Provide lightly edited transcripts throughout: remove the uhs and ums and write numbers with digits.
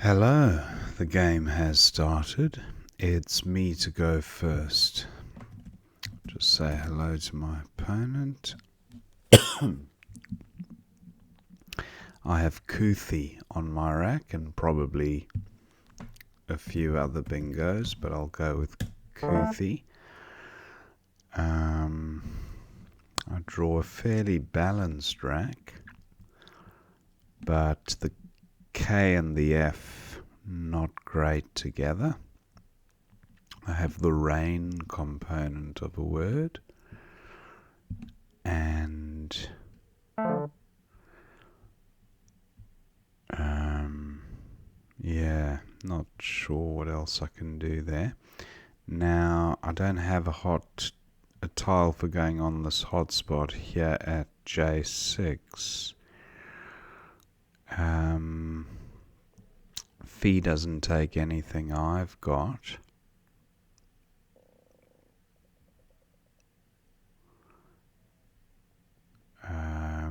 Hello, the game has started. It's me to go first. Just say hello to my opponent. I have Kuthi on my rack and probably a few other bingos, but I'll go with Kuthi. I draw a fairly balanced rack, but the K and the F not great together. I have the rain component of a word, and yeah, not sure what else I can do there. Now, I don't have a tile for going on this hotspot here at J6. Phi doesn't take anything I've got.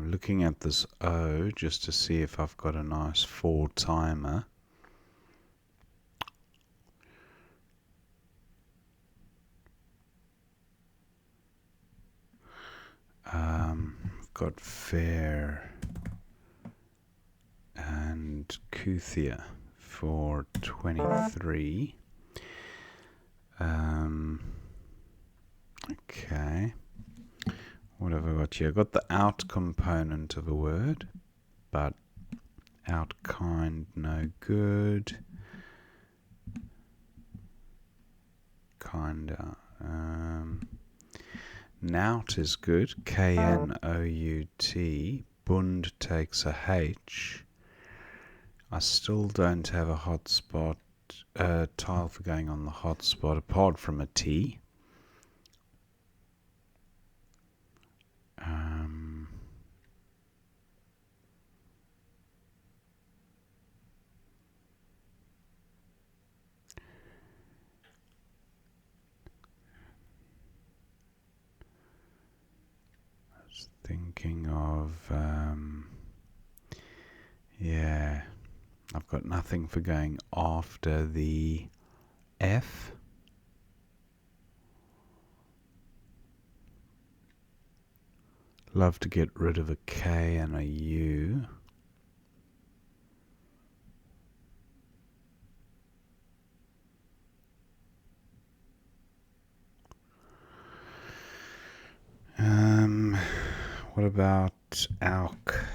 Looking at this O just to see if I've got a nice 4 timer. I've got fair and Kuthia for 23. Okay. What have I got here? I've got the out component of a word, but out kind, no good. Kinda. Nout is good. Knout. Bund takes a H. I still don't have a hotspot tile for going on the hotspot apart from a T. Thinking of, yeah, I've got nothing for going after the F. Love to get rid of a K and a U. What about ALK?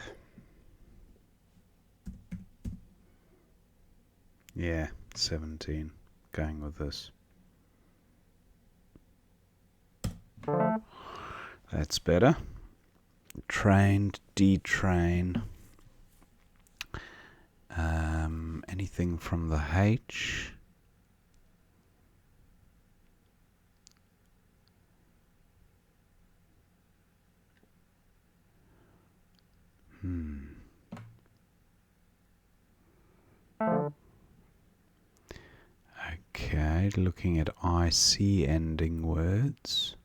Yeah, 17. Going with this. That's better. Trained, detrain. Anything from the H? Okay, looking at IC ending words.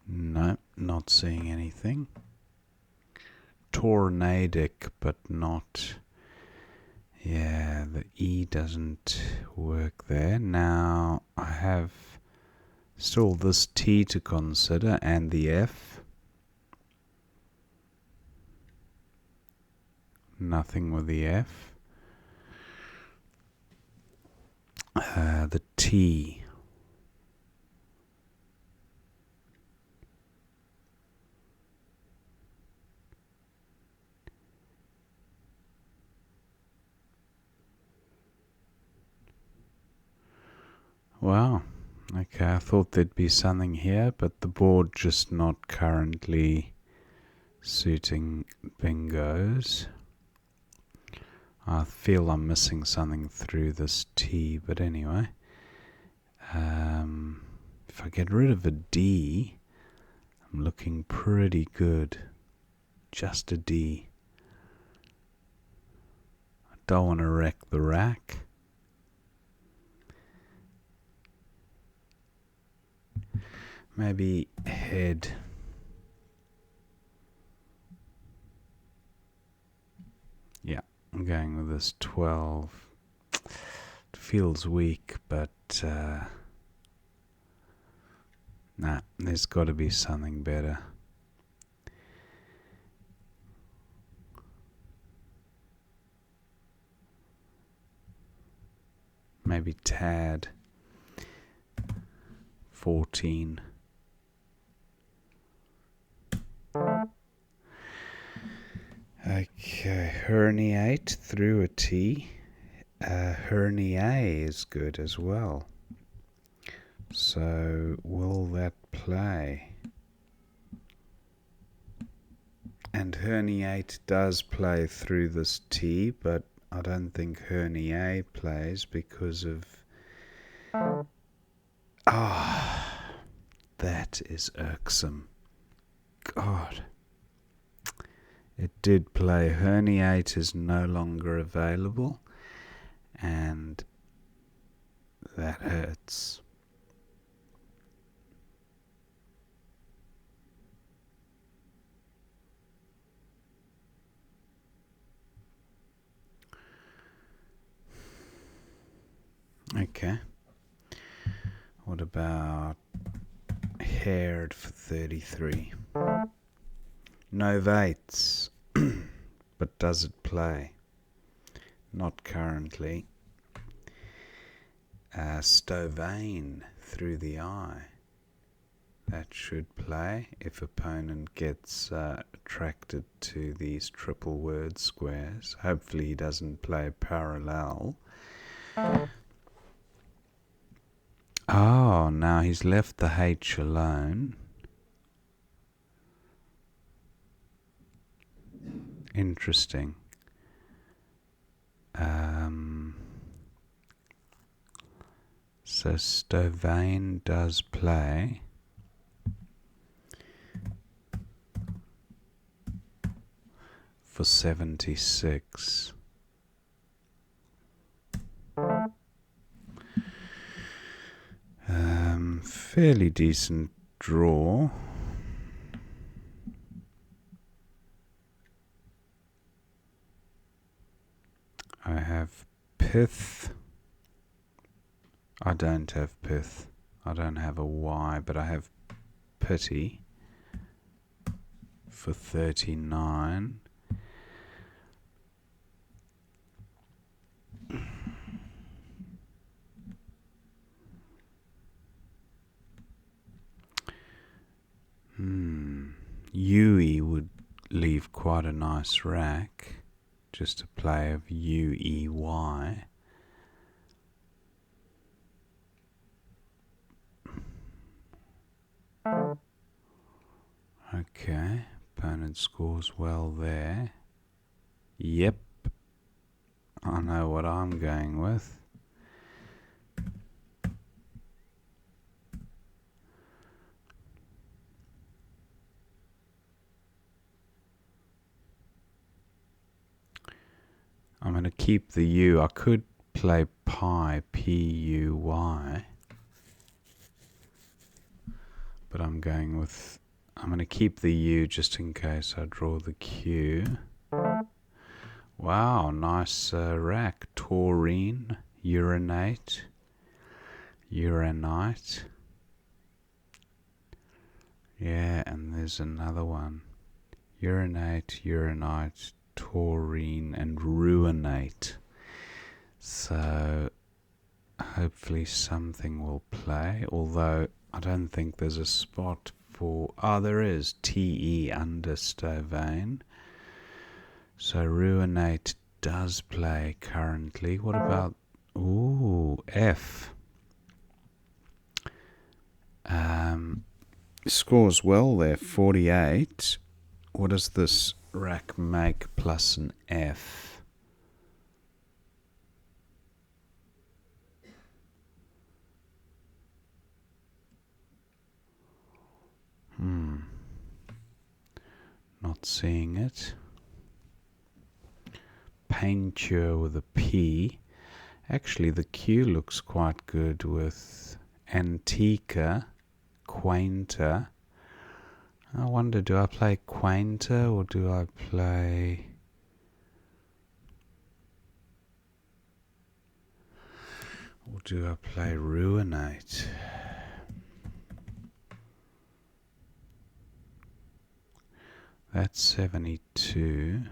No, not seeing anything. Tornadic, but not. Yeah, the E doesn't work there. Now I have still this T to consider and the F. Nothing with the F. The T. Wow. Okay, I thought there'd be something here, but the board just not currently suiting bingos. I feel I'm missing something through this T, but anyway. If I get rid of a D, I'm looking pretty good. Just a D. I don't want to wreck the rack. Maybe head. I'm going with this 12. It feels weak, but nah, there's got to be something better. Maybe Tad. 14. Okay, herniate through a T. Herniate is good as well. So will that play? And herniate does play through this T, but I don't think herniate plays because of... that is irksome. God. It did play. Herniate is no longer available, and that hurts. Okay. What about haired for 33? No vates. But does it play? Not currently. Stovane through the eye. That should play if opponent gets attracted to these triple word squares. Hopefully he doesn't play parallel. Oh, now he's left the H alone. Interesting. So Stovane does play. For 76. Fairly decent draw. I have pith. I don't have pith. I don't have a Y, but I have pity for 39. UE would leave quite a nice rack. Just a play of UEY. Okay, opponent scores well there. Yep, I know what I'm going with. I'm going to keep the U. I could play pi, P-U-Y. But I'm going to keep the U just in case I draw the Q. Wow, nice rack. Taurine, urinate, uranite. Yeah, and there's another one. Urinate, uranite, taurine, and ruinate. So hopefully something will play, although I don't think there's a spot for... Oh, there is. TE under Stovane. So ruinate does play currently. What about... Ooh, F. Scores well there, 48. What does this rack make plus an F? Not seeing it. Painture with a P. Actually, the Q looks quite good with Antica, Quainter. I wonder, do I play Quainter or do I play... Or do I play Ruinate? That's 72.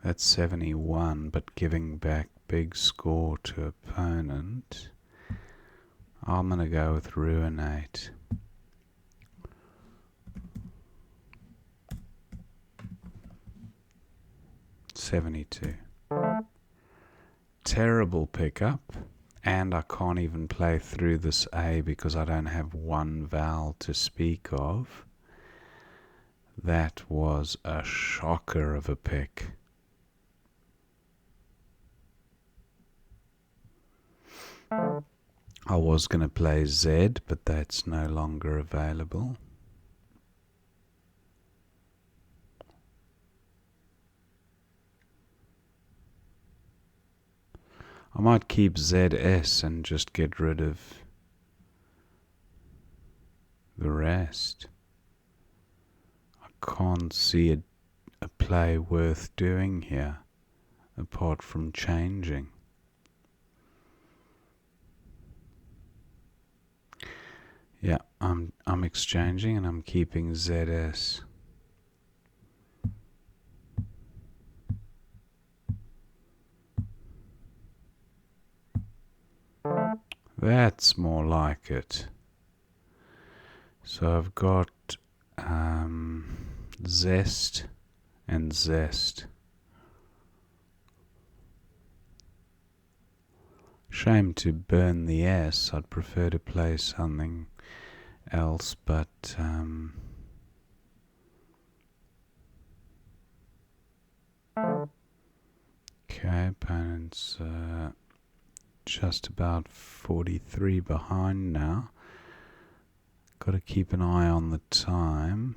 That's 71, but giving back big score to opponent. I'm going to go with Ruinate. $72. Terrible pickup. And I can't even play through this A because I don't have one vowel to speak of. That was a shocker of a pick. I was going to play Z, but that's no longer available. I might keep ZS and just get rid of the rest. I can't see a play worth doing here, apart from changing. Yeah, I'm exchanging and I'm keeping ZS. That's more like it. So I've got Zest and Zest. Shame to burn the S. I'd prefer to play something else, but okay, opponent's just about 43 behind now. Got to keep an eye on the time.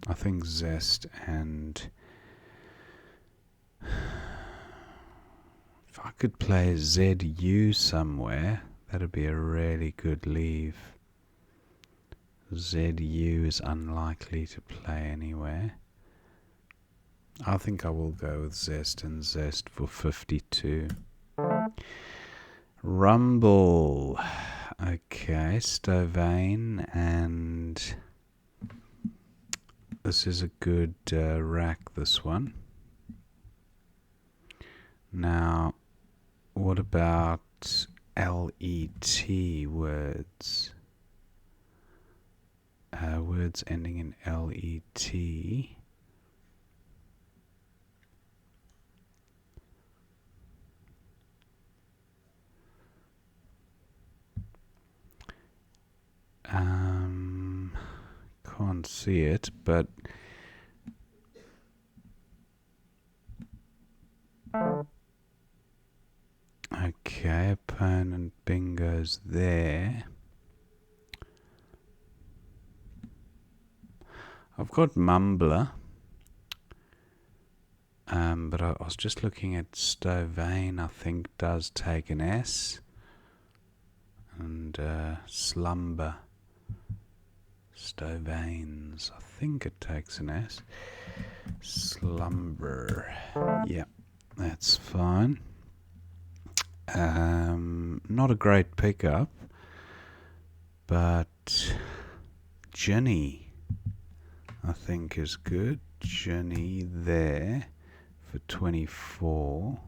I think Zest, and if I could play ZU somewhere, that'd be a really good leave. ZU is unlikely to play anywhere. I think I will go with Zest and Zest for 52. Rumble. Okay, Stovane, and this is a good rack, this one. Now, what about LET words? Words ending in LET. Can't see it, but okay, opponent bingo's there. I've got Mumbler, but I was just looking at Stovane. I think does take an S, and Slumber. Stovanes, I think it takes an S. Slumber, yeah, that's fine. Not a great pickup, but Jenny, I think, is good. Jenny there for 24.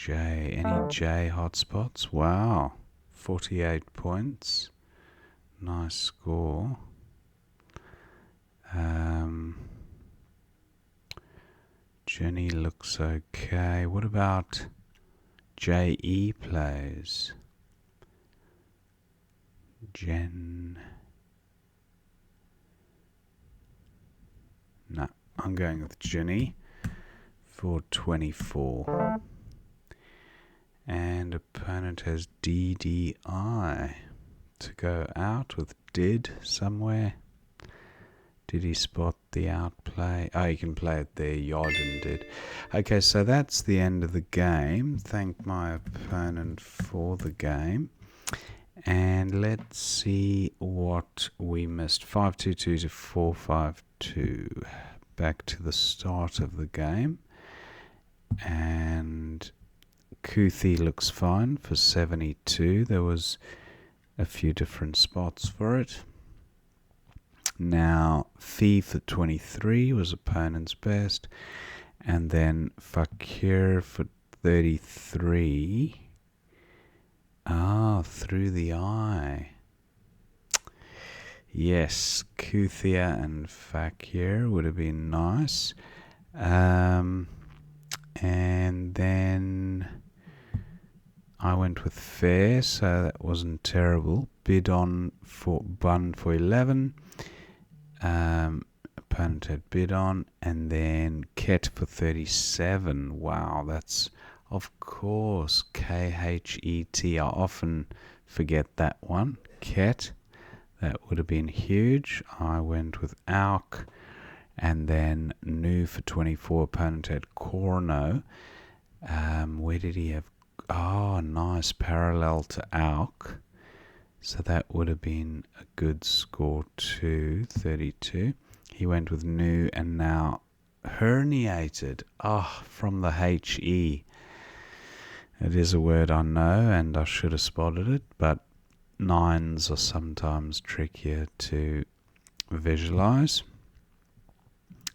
Any J hotspots? Wow, 48 points. Nice score. Jenny looks okay. What about JE plays? Jen. No, I'm going with Jenny for 24. And opponent has DDI to go out with did somewhere. Did he spot the outplay? Oh, you can play it there. Yarden did. Okay, so that's the end of the game. Thank my opponent for the game. And let's see what we missed. 522 to 452. Back to the start of the game. And Kuthi looks fine for 72. There was a few different spots for it. Now, Fee for 23 was opponent's best. And then Fakir for 33. Through the eye. Yes, Kuthia and Fakir would have been nice. And then I went with Fair, so that wasn't terrible. Bid on for Bun for 11. Opponent had bid on, and then Ket for 37. Wow, that's of course Khet. I often forget that one. Ket. That would have been huge. I went with Auk, and then Nu for 24. Opponent had Corno. Where did he have? Oh, nice, parallel to Auk. So that would have been a good score too, 32. He went with Nu, and now herniated. From the HE. It is a word I know, and I should have spotted it, but nines are sometimes trickier to visualize.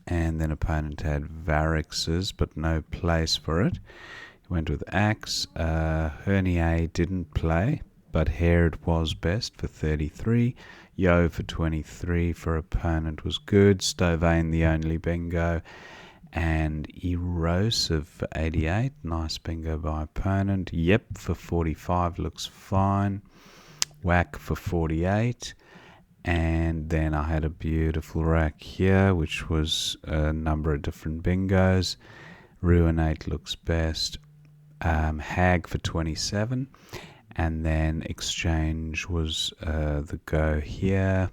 And then opponent had varixes, but no place for it. He went with axe. Hernier didn't play, but Haired was best for 33. Yo for 23 for opponent was good. Stovane the only bingo. And Erosive for 88. Nice bingo by opponent. Yep for 45 looks fine. Whack for 48. And then I had a beautiful rack here, which was a number of different bingos. Ruinate looks best. Hag for 27. And then Exchange was the go here.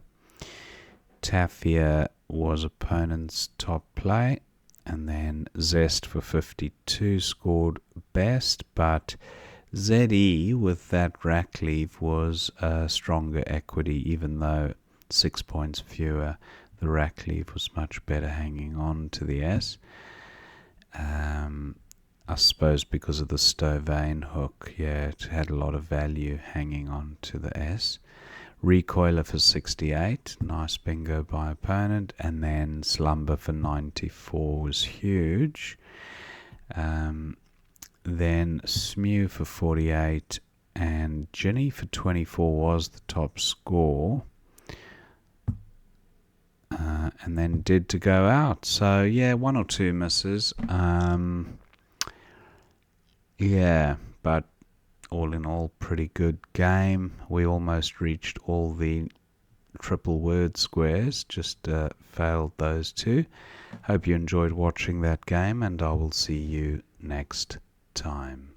Tafia was opponent's top play. And then Zest for 52 scored best, but ZE with that rack leave was a stronger equity, even though 6 points fewer. The rack leave was much better hanging on to the S. I suppose because of the Stovane hook, it had a lot of value hanging on to the S. Recoiler for 68, nice bingo by opponent, and then Slumber for 94 was huge. Then Smew for 48 and Ginny for 24 was the top score. And then Did to go out. So yeah, one or two misses. But all in all, pretty good game. We almost reached all the triple word squares, just failed those two. Hope you enjoyed watching that game, and I will see you next time.